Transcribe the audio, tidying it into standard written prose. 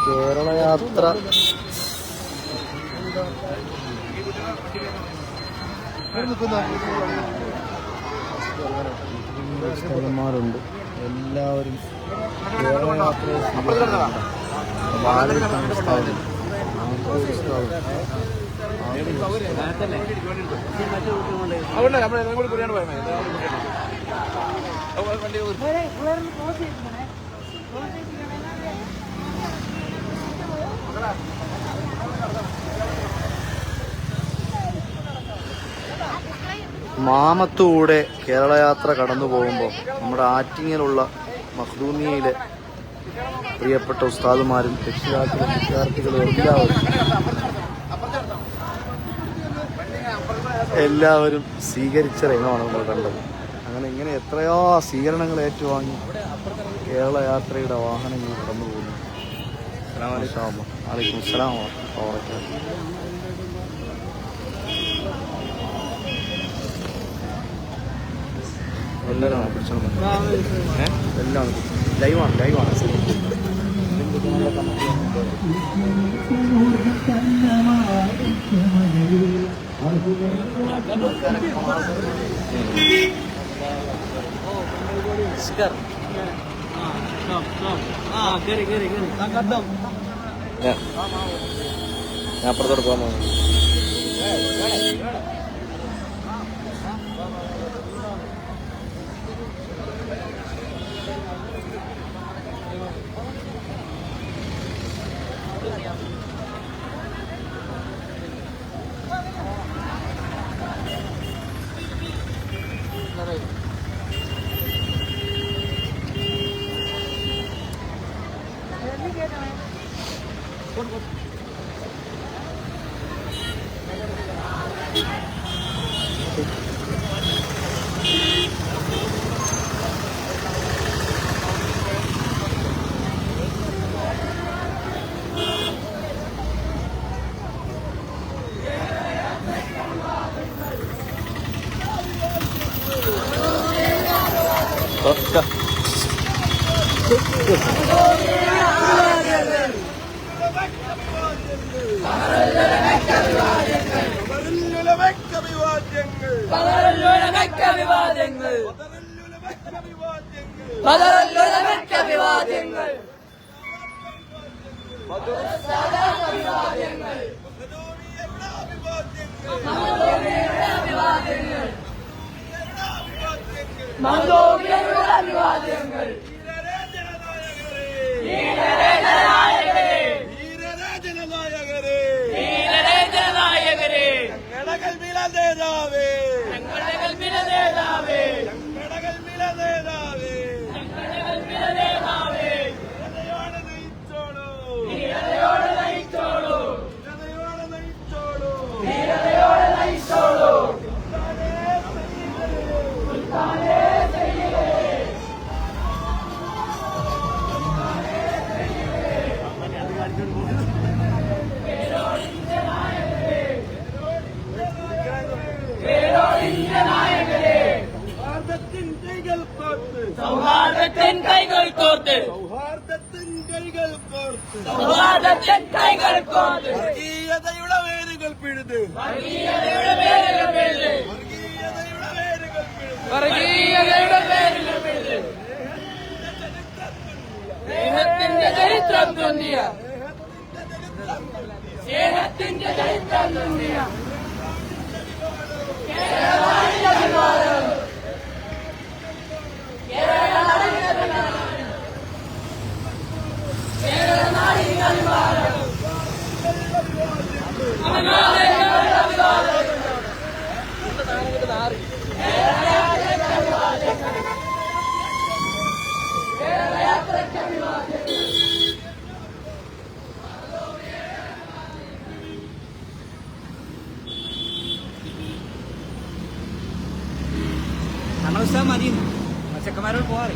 കേരള യാത്ര ഉസ്താദന്മാരുണ്ട്. എല്ലാവരും കേരള യാത്രയെ മാമത്തൂടെ കേരള യാത്ര കടന്നു പോകുമ്പോൾ നമ്മുടെ ആറ്റിങ്ങലുള്ള മഖ്ദൂമിയയിലെ പ്രിയപ്പെട്ട ഉസ്താദുമാരും രക്ഷിതാക്കളും വിദ്യാർത്ഥികളും എല്ലാവരും സ്വീകരിച്ച രംഗമാണ് നമ്മൾ കണ്ടത്. അങ്ങനെ ഇങ്ങനെ എത്രയോ സ്വീകരണങ്ങൾ ഏറ്റുവാങ്ങി കേരള യാത്രയുടെ വാഹനങ്ങൾ കടന്നു പോകുന്നു. വലൈക്കും അസ്സലാം വറഹ്മത്തുള്ളാഹി. എല്ലാവരും പിടിച്ചോളൂ. എല്ലാം ലൈവാണ്. ഞാൻ അപ്പുറത്തോട്ട് പോകാൻ പോകുന്നു. സൗഹാർദ്ദത്തിൻ കൈകൾ കോർത്ത് വർഗീയതയുടെ വേരുകൾ പിഴുത് സ്നേഹത്തിന്റെ ചരിത്രം തോന്നിയ മതി ചെക്കന്മാരോട് പോവാറ്.